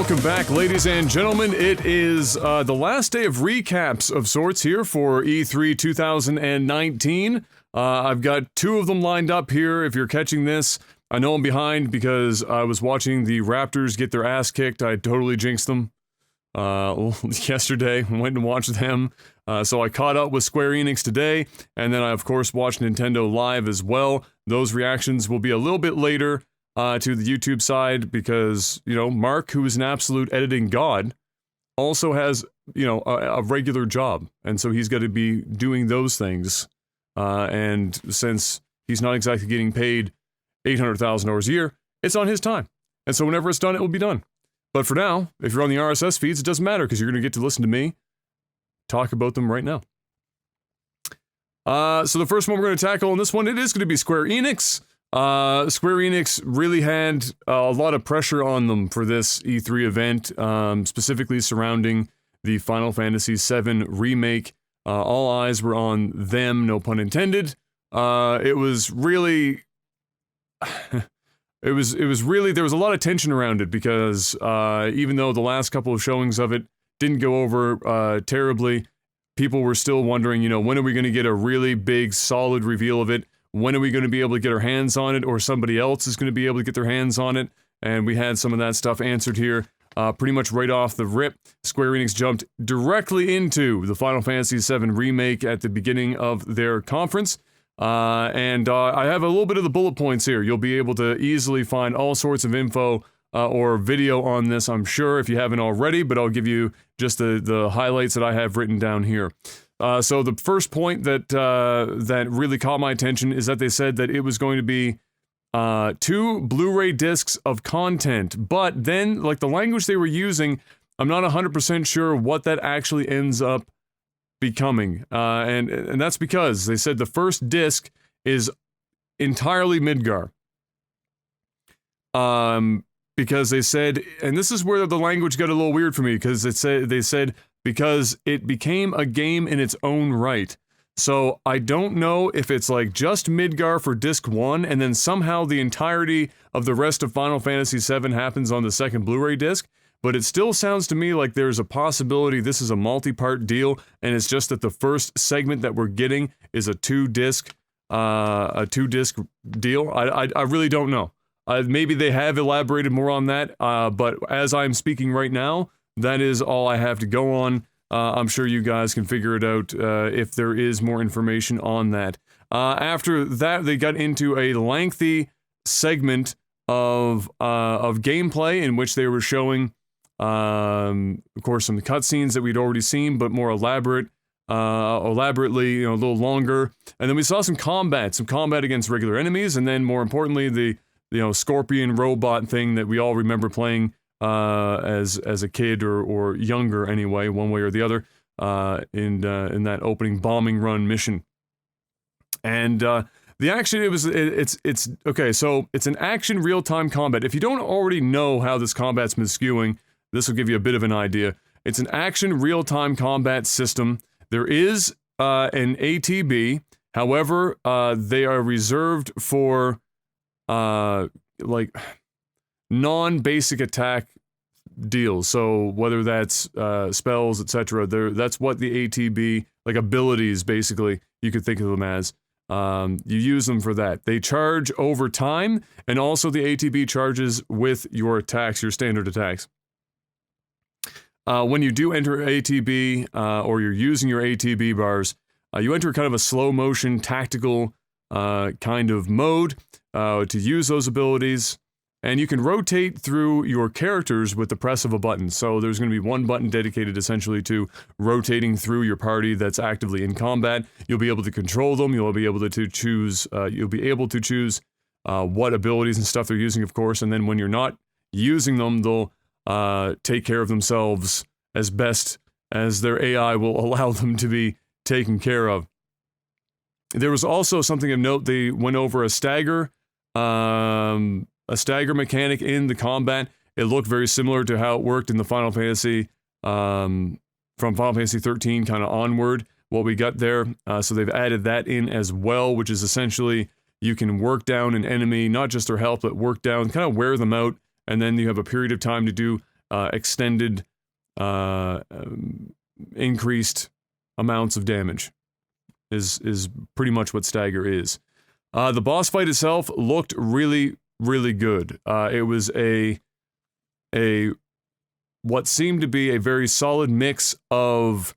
welcome back, ladies and gentlemen. It is the last day of recaps of sorts here for E3 2019. I've got two of them lined up here. If you're catching this, I know I'm behind because I was watching the Raptors get their ass kicked. I totally jinxed them yesterday. Went and watched them. So I caught up with Square Enix today, and then I, of course, watched Nintendo Live as well. Those reactions will be a little bit later to the YouTube side because, you know, Mark, who is an absolute editing god, also has, you know, a regular job. And so he's got to be doing those things. And since he's not exactly getting paid $800,000 a year, it's on his time. And so whenever it's done, it will be done. But for now, if you're on the RSS feeds, it doesn't matter because you're going to get to listen to me talk about them right now. So the first one we're going to tackle in this one, it is going to be Square Enix. Square Enix really had a lot of pressure on them for this E3 event, specifically surrounding the Final Fantasy VII Remake. All eyes were on them, no pun intended. It was really... It was really, there was a lot of tension around it because even though the last couple of showings of it didn't go over terribly, people were still wondering, you know, when are we going to get a really big, solid reveal of it? When are we going to be able to get our hands on it, or somebody else is going to be able to get their hands on it? And we had some of that stuff answered here pretty much right off the rip. Square Enix jumped directly into the Final Fantasy VII Remake at the beginning of their conference. And I have a little bit of the bullet points here. You'll be able to easily find all sorts of info or video on this, I'm sure, if you haven't already, but I'll give you just the highlights that I have written down here. So the first point that that really caught my attention is that they said that it was going to be 2 Blu-ray discs of content, but then, like, the language they were using, I'm not 100% sure what that actually ends up becoming, and that's because they said the first disc is entirely Midgar. Because they said, and this is where the language got a little weird for me, because they said because it became a game in its own right. So I don't know if it's like just Midgar for disc 1, and then somehow the entirety of the rest of Final Fantasy VII happens on the second Blu-ray disc. But it still sounds to me like there's a possibility this is a multi-part deal, and it's just that the first segment that we're getting is a two-disc deal. I really don't know. Maybe they have elaborated more on that, but as I'm speaking right now, that is all I have to go on. I'm sure you guys can figure it out if there is more information on that. After that, they got into a lengthy segment of gameplay in which they were showing, of course, some cutscenes that we'd already seen, but more elaborately, you know, a little longer. And then we saw some combat against regular enemies, and then more importantly, the, you know, scorpion robot thing that we all remember playing as a kid or younger anyway, one way or the other, in that opening bombing run mission. And the action, it's okay, so it's an action real-time combat. If you don't already know how this combat's been skewing, this will give you a bit of an idea. It's an action real-time combat system. There is an ATB, however, they are reserved for like non-basic attack deals. So whether that's spells, etc., that's what the ATB, like abilities, basically, you could think of them as. You use them for that. They charge over time, and also the ATB charges with your attacks, your standard attacks. When you do enter ATB, or you're using your ATB bars, you enter kind of a slow motion tactical kind of mode to use those abilities, and you can rotate through your characters with the press of a button. So there's going to be one button dedicated essentially to rotating through your party that's actively in combat. You'll be able to control them. You'll be able to choose. What abilities and stuff they're using, of course. And then when you're not using them, they'll take care of themselves as best as their AI will allow them to be taken care of. There was also something of note. They went over a stagger mechanic in the combat. It looked very similar to how it worked in the Final Fantasy, from Final Fantasy 13 kind of onward, what we got there. So they've added that in as well, which is essentially you can work down an enemy, not just their health, but work down, kind of wear them out, and then you have a period of time to do extended, increased amounts of damage. Is pretty much what Stagger is. The boss fight itself looked really, really good. It was what seemed to be a very solid mix of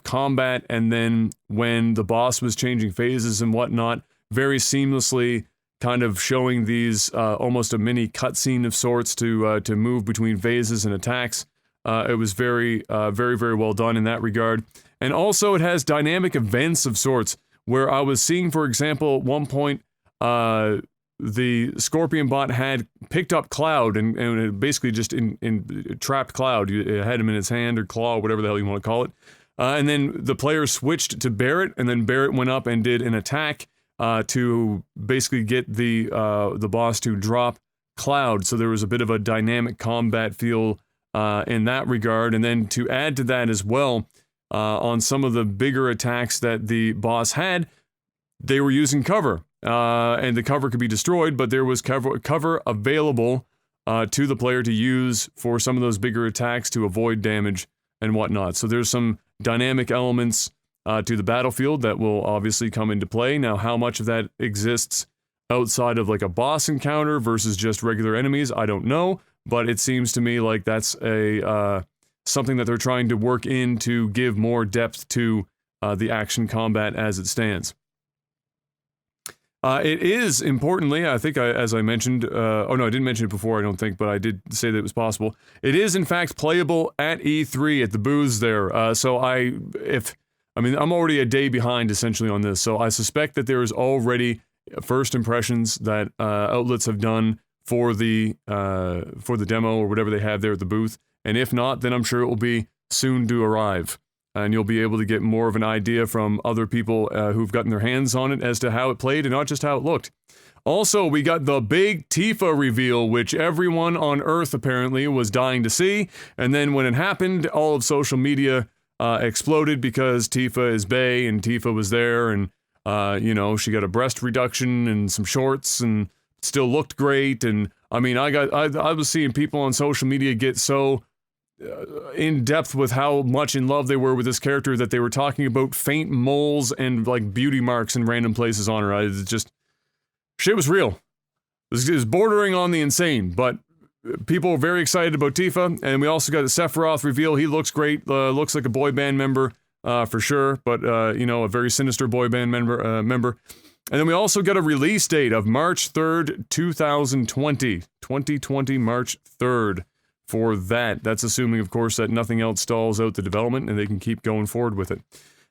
combat, and then when the boss was changing phases and whatnot, very seamlessly kind of showing these almost a mini cutscene of sorts to move between phases and attacks. It was very, very well done in that regard. And also it has dynamic events of sorts, where I was seeing, for example, at one point, the Scorpion bot had picked up Cloud and it basically just trapped Cloud. It had him in his hand or claw, or whatever the hell you want to call it. And then the player switched to Barret, and then Barret went up and did an attack to basically get the boss to drop Cloud. So there was a bit of a dynamic combat feel in that regard. And then to add to that as well, on some of the bigger attacks that the boss had, they were using cover. And the cover could be destroyed, but there was cover available to the player to use for some of those bigger attacks to avoid damage and whatnot. So there's some dynamic elements to the battlefield that will obviously come into play. Now, how much of that exists outside of like a boss encounter versus just regular enemies, I don't know, but it seems to me like that's a something that they're trying to work in to give more depth to the action combat as it stands. It is, importantly, I think as I mentioned, oh no, I didn't mention it before, I don't think, but I did say that it was possible. It is, in fact, playable at E3 at the booths there. I'm already a day behind, essentially, on this, so I suspect that there is already first impressions that outlets have done for the demo or whatever they have there at the booth, and if not, then I'm sure it will be soon to arrive. And you'll be able to get more of an idea from other people who've gotten their hands on it as to how it played and not just how it looked. Also, we got the big Tifa reveal, which everyone on Earth apparently was dying to see, and then when it happened, all of social media exploded because Tifa is bae, and Tifa was there, and, she got a breast reduction and some shorts, and still looked great, and, I mean, I was seeing people on social media get so in depth with how much in love they were with this character that they were talking about faint moles and like beauty marks in random places on her. It's just, shit was real. This is bordering on the insane, but people were very excited about Tifa, and we also got the Sephiroth reveal. He looks great, looks like a boy band member for sure, but a very sinister boy band member. And then we also got a release date of March 3rd, 2020, March 3rd. For that. That's assuming, of course, that nothing else stalls out the development and they can keep going forward with it.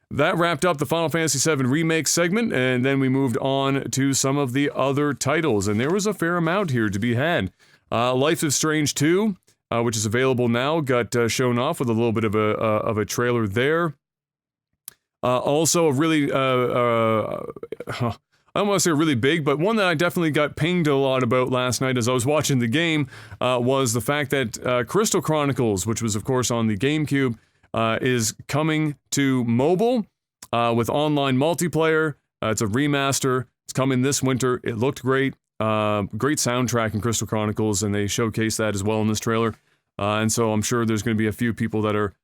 That wrapped up the Final Fantasy VII Remake segment, and then we moved on to some of the other titles, and there was a fair amount here to be had. Life is Strange 2, which is available now, got shown off with a little bit of a trailer there. Also, a really, I don't want to say really big, but one that I definitely got pinged a lot about last night as I was watching the game was the fact that Crystal Chronicles, which was of course on the GameCube, is coming to mobile with online multiplayer. It's a remaster. It's coming this winter. It looked great. Great soundtrack in Crystal Chronicles, and they showcased that as well in this trailer. And so I'm sure there's going to be a few people that are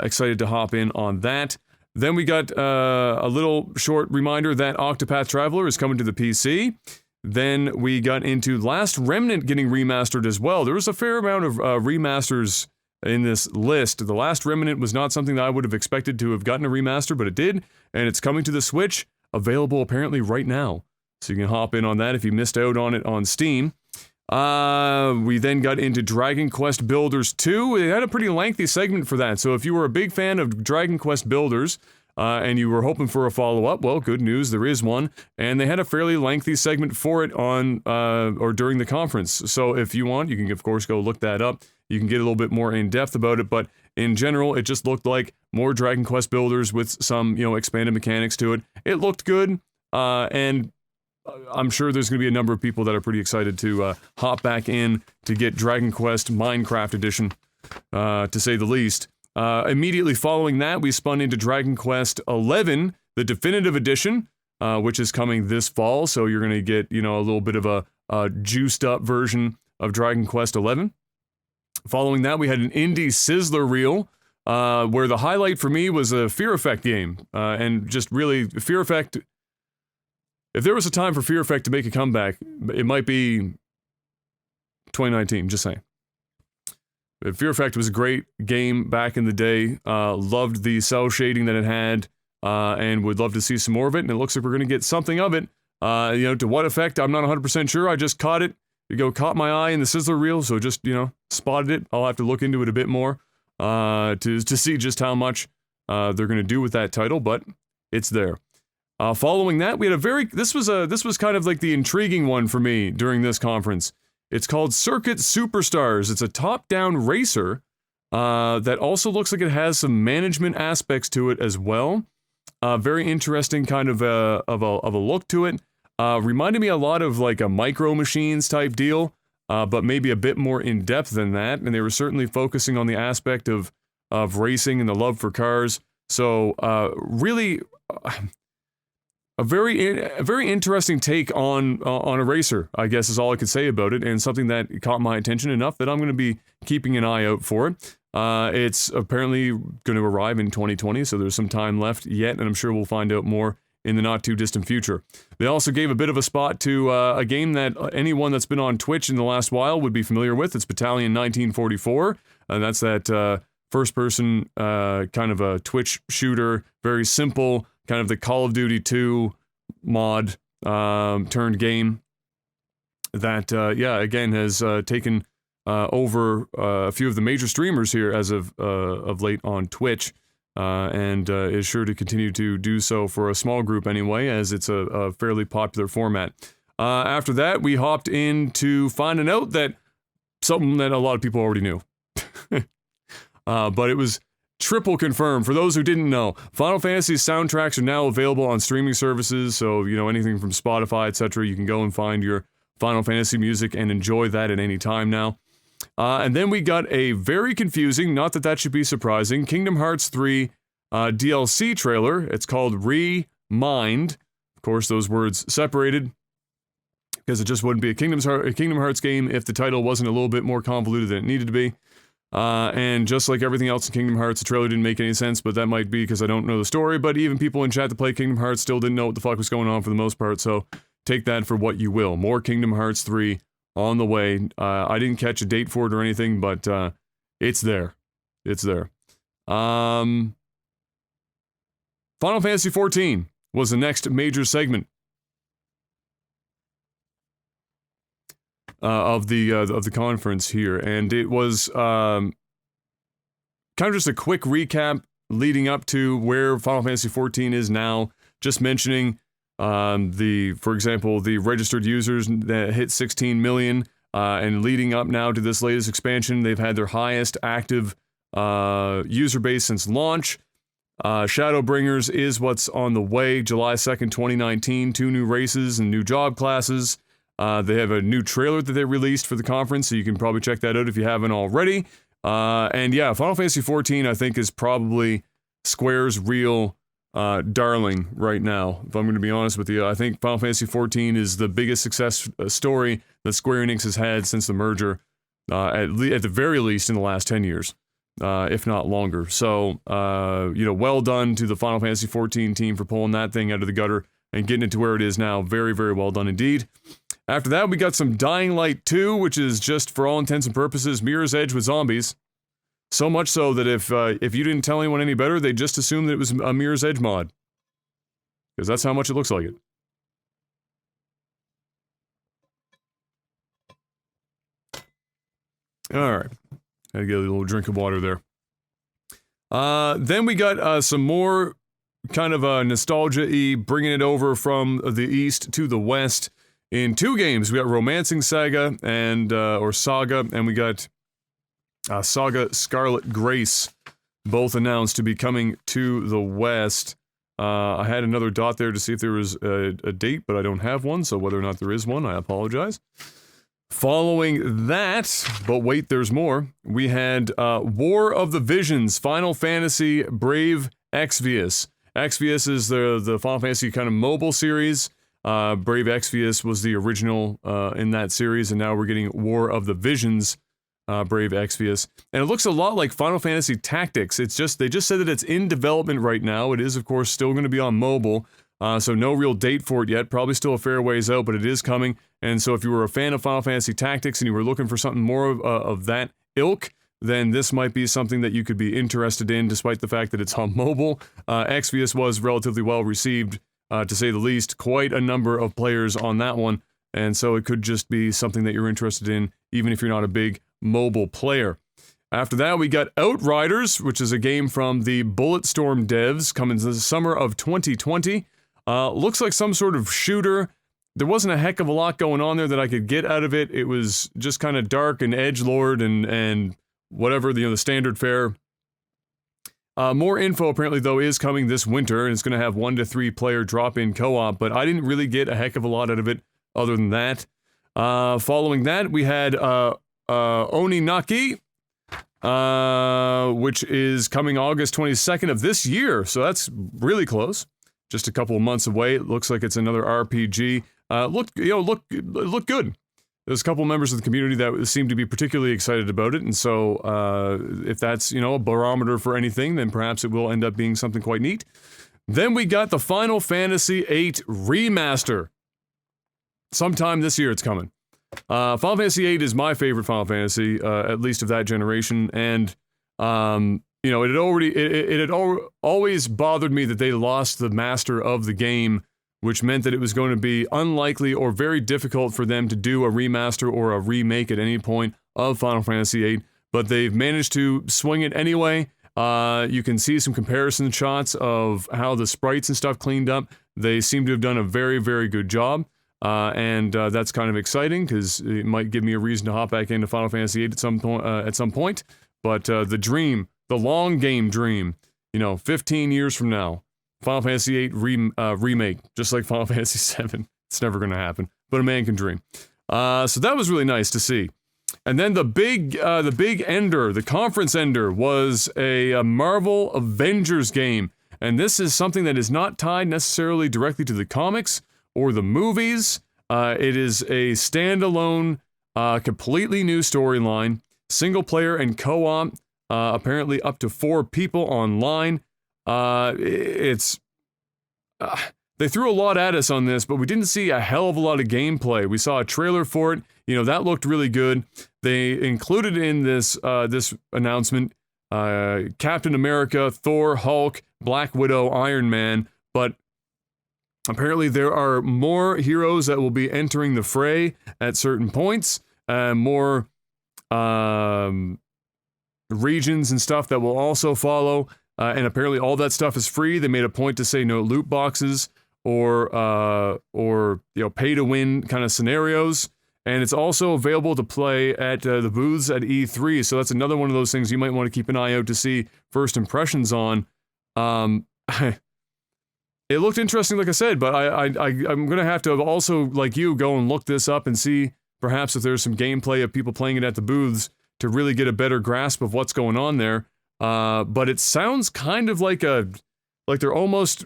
excited to hop in on that. Then we got a little short reminder that Octopath Traveler is coming to the PC. Then we got into Last Remnant getting remastered as well. There was a fair amount of remasters in this list. The Last Remnant was not something that I would have expected to have gotten a remaster, but it did, and it's coming to the Switch, available apparently right now. So you can hop in on that if you missed out on it on Steam. We then got into Dragon Quest Builders 2. It had a pretty lengthy segment for that, so if you were a big fan of Dragon Quest Builders, and you were hoping for a follow-up, well, good news, there is one, and they had a fairly lengthy segment for it on, or during the conference, so if you want, you can of course go look that up. You can get a little bit more in-depth about it, but in general, it just looked like more Dragon Quest Builders with some, expanded mechanics to it. It looked good, and I'm sure there's going to be a number of people that are pretty excited to hop back in to get Dragon Quest Minecraft Edition, to say the least. Immediately following that, we spun into Dragon Quest XI, the Definitive Edition, which is coming this fall, so you're going to get, a little bit of a juiced-up version of Dragon Quest XI. Following that, we had an indie sizzler reel, where the highlight for me was a Fear Effect game, and just really, Fear Effect, if there was a time for Fear Effect to make a comeback, it might be 2019, just saying. Fear Effect was a great game back in the day, loved the cell shading that it had, and would love to see some more of it, and it looks like we're going to get something of it. To what effect, I'm not 100% sure, I just caught it. Caught my eye in the sizzler reel, so just, spotted it. I'll have to look into it a bit more, to see just how much, they're gonna do with that title, but it's there. Following that, we had this was kind of like the intriguing one for me during this conference. It's called Circuit Superstars. It's a top-down racer, that also looks like it has some management aspects to it as well. Very interesting kind of a look to it. Reminded me a lot of like a Micro Machines type deal, but maybe a bit more in depth than that. And they were certainly focusing on the aspect of racing and the love for cars. So really, a very interesting take on a racer, I guess is all I could say about it, and something that caught my attention enough that I'm going to be keeping an eye out for it. It's apparently going to arrive in 2020, so there's some time left yet, and I'm sure we'll find out more in the not-too-distant future. They also gave a bit of a spot to a game that anyone that's been on Twitch in the last while would be familiar with. It's Battalion 1944, and that's that first-person kind of a Twitch shooter, very simple, kind of the Call of Duty 2 mod turned game that, again, has taken over a few of the major streamers here as of late on Twitch. And is sure to continue to do so for a small group anyway, as it's a fairly popular format. After that, we hopped into finding out that something that a lot of people already knew. But it was triple confirmed. For those who didn't know, Final Fantasy's soundtracks are now available on streaming services, so, anything from Spotify, etc., you can go and find your Final Fantasy music and enjoy that at any time now. And then we got a very confusing, not that that should be surprising, Kingdom Hearts 3 DLC trailer. It's called Remind. Of course, those words separated, because it just wouldn't be a Kingdom Hearts game if the title wasn't a little bit more convoluted than it needed to be. And just like everything else in Kingdom Hearts, the trailer didn't make any sense, but that might be because I don't know the story, but even people in chat that play Kingdom Hearts still didn't know what the fuck was going on for the most part, so take that for what you will. More Kingdom Hearts 3 on the way. I didn't catch a date for it or anything, but it's there. It's there. Final Fantasy XIV was the next major segment of the conference here, and it was kind of just a quick recap leading up to where Final Fantasy XIV is now. Just mentioning for example, the registered users that hit 16 million, and leading up now to this latest expansion, they've had their highest active user base since launch. Shadowbringers is what's on the way, July 2nd, 2019, 2 new races and new job classes. They have a new trailer that they released for the conference, so you can probably check that out if you haven't already. And yeah, Final Fantasy XIV, I think, is probably Square's real darling right now, if I'm going to be honest with you. I think Final Fantasy XIV is the biggest success story that Square Enix has had since the merger, at the very least in the last 10 years, if not longer. So, well done to the Final Fantasy XIV team for pulling that thing out of the gutter and getting it to where it is now. Very, very well done indeed. After that, we got some Dying Light 2, which is just, for all intents and purposes, Mirror's Edge with zombies. So much so that if you didn't tell anyone any better, they'd just assume that it was a Mirror's Edge mod. Because that's how much it looks like it. Alright. Had to get a little drink of water there. Then we got some more kind of nostalgia-y, bringing it over from the east to the west in 2 games. We got Romancing Saga and Saga, and we got Saga Scarlet Grace, both announced to be coming to the west. I had another dot there to see if there was a date, but I don't have one, so whether or not there is one, I apologize. Following that, but wait, there's more, we had War of the Visions, Final Fantasy Brave Exvius. Exvius is the Final Fantasy kind of mobile series. Brave Exvius was the original in that series, and now we're getting War of the Visions, Brave Exvius. And it looks a lot like Final Fantasy Tactics. It's just, they just said that it's in development right now. It is, of course, still going to be on mobile, so no real date for it yet. Probably still a fair ways out, but it is coming. And so if you were a fan of Final Fantasy Tactics and you were looking for something more of that ilk, then this might be something that you could be interested in, despite the fact that it's on mobile. Exvius was relatively well received, to say the least. Quite a number of players on that one, and so it could just be something that you're interested in, even if you're not a big mobile player. After that, we got Outriders, which is a game from the Bulletstorm devs, coming in the summer of 2020. Looks like some sort of shooter. There wasn't a heck of a lot going on there that I could get out of it. It was just kind of dark and edgelord and whatever, the standard fare. More info apparently though is coming this winter, and it's going to have 1 to 3 player drop-in co-op, but I didn't really get a heck of a lot out of it other than that. Following that, we had Oninaki, which is coming August 22nd of this year, so that's really close. Just a couple of months away. It looks like it's another RPG. Looked good. There's a couple of members of the community that seem to be particularly excited about it, and so if that's, a barometer for anything, then perhaps it will end up being something quite neat. Then we got the Final Fantasy VIII Remaster. Sometime this year it's coming. Final Fantasy VIII is my favorite Final Fantasy, at least of that generation, and it had always bothered me that they lost the master of the game, which meant that it was going to be unlikely or very difficult for them to do a remaster or a remake at any point of Final Fantasy VIII, but they've managed to swing it anyway. You can see some comparison shots of how the sprites and stuff cleaned up. They seem to have done a very, very good job, and that's kind of exciting, because it might give me a reason to hop back into Final Fantasy VIII at some point, but the dream, the long game dream, 15 years from now, Final Fantasy VIII remake, just like Final Fantasy VII. It's never going to happen, but a man can dream. So that was really nice to see. And then the big ender, the conference ender, was a Marvel Avengers game. And this is something that is not tied necessarily directly to the comics or the movies. It is a standalone, completely new storyline, single player and co-op, apparently up to 4 people online. They threw a lot at us on this, but we didn't see a hell of a lot of gameplay. We saw a trailer for it, that looked really good. They included in this announcement Captain America, Thor, Hulk, Black Widow, Iron Man, but apparently there are more heroes that will be entering the fray at certain points, more regions and stuff that will also follow. And apparently all that stuff is free. They made a point to say no loot boxes or pay-to-win kind of scenarios. And it's also available to play at the booths at E3. So that's another one of those things you might want to keep an eye out to see first impressions on. It looked interesting, like I said, but I'm going to have to also, like you, go and look this up and see perhaps if there's some gameplay of people playing it at the booths to really get a better grasp of what's going on there. But it sounds kind of like they're almost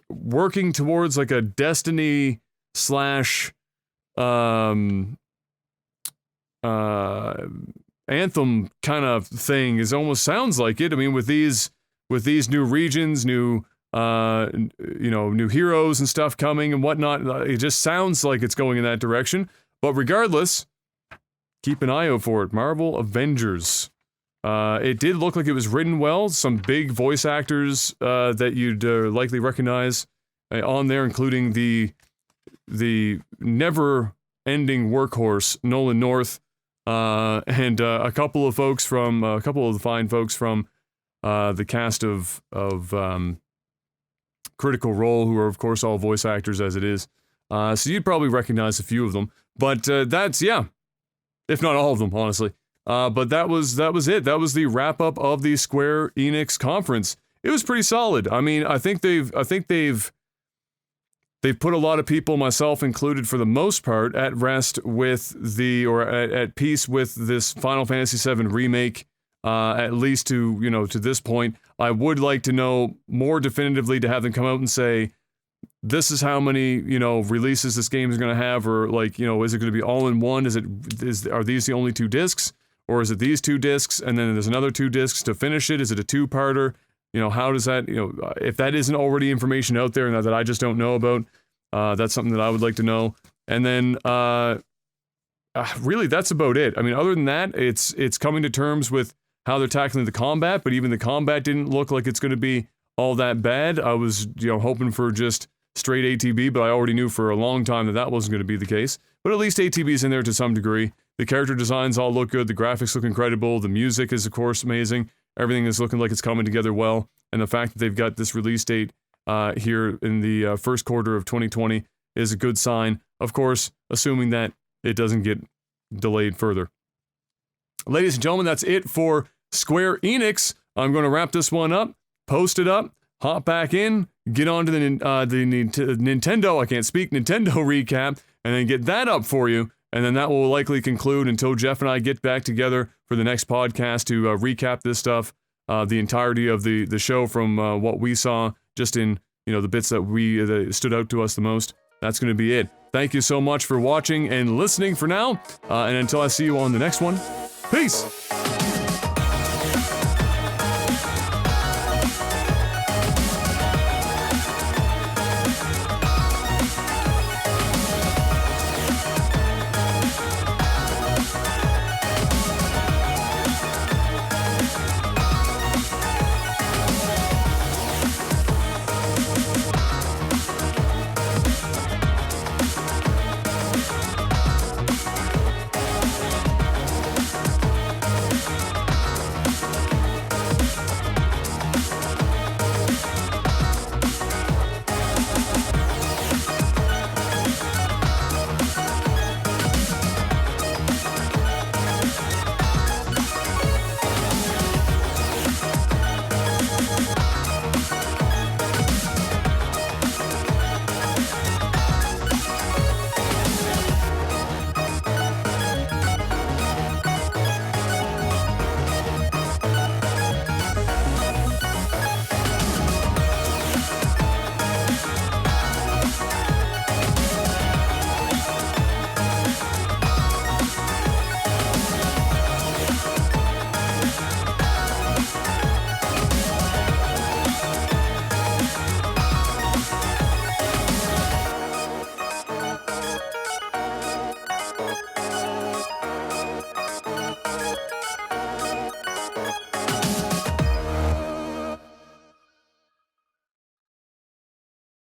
working towards like a Destiny slash Anthem kind of thing. It almost sounds like it. I mean, with these new regions, new heroes and stuff coming and whatnot, it just sounds like it's going in that direction. But regardless, keep an eye out for it. Marvel Avengers. It did look like it was written well. Some big voice actors that you'd likely recognize on there, including the never-ending workhorse Nolan North, and a couple of the fine folks from the cast of Critical Role, who are of course all voice actors as it is. So you'd probably recognize a few of them, but that's, yeah, if not all of them, honestly. But that was it. That was the wrap up of the Square Enix conference. It was pretty solid. I mean, I think they've put a lot of people, myself included, for the most part, at rest with at peace with this Final Fantasy VII remake. At least to this point. I would like to know more definitively, to have them come out and say, this is how many, you know, releases this game is going to have, or like, you know, is it going to be all in one? Are these the only 2 discs, or is it these 2 discs and then there's another 2 discs to finish it? Is it a 2-parter? You know, how does that, you know, if that isn't already information out there and that I just don't know about, that's something that I would like to know. And then, really, that's about it. I mean, other than that, it's coming to terms with how they're tackling the combat, but even the combat didn't look like it's going to be all that bad. I was, you know, hoping for just straight ATB, but I already knew for a long time that that wasn't going to be the case. But at least ATB's in there to some degree. The character designs all look good. The graphics look incredible. The music is, of course, amazing. Everything is looking like it's coming together well. And the fact that they've got this release date here in the first quarter of 2020 is a good sign. Of course, assuming that it doesn't get delayed further. Ladies and gentlemen, that's it for Square Enix. I'm going to wrap this one up, post it up, hop back in, get on to the Nintendo, I can't speak, Nintendo recap, and then get that up for you. And then that will likely conclude until Jeff and I get back together for the next podcast to recap this stuff, the entirety of the show from what we saw, just in, you know, the bits that stood out to us the most. That's going to be it. Thank you so much for watching and listening for now, and until I see you on the next one, peace!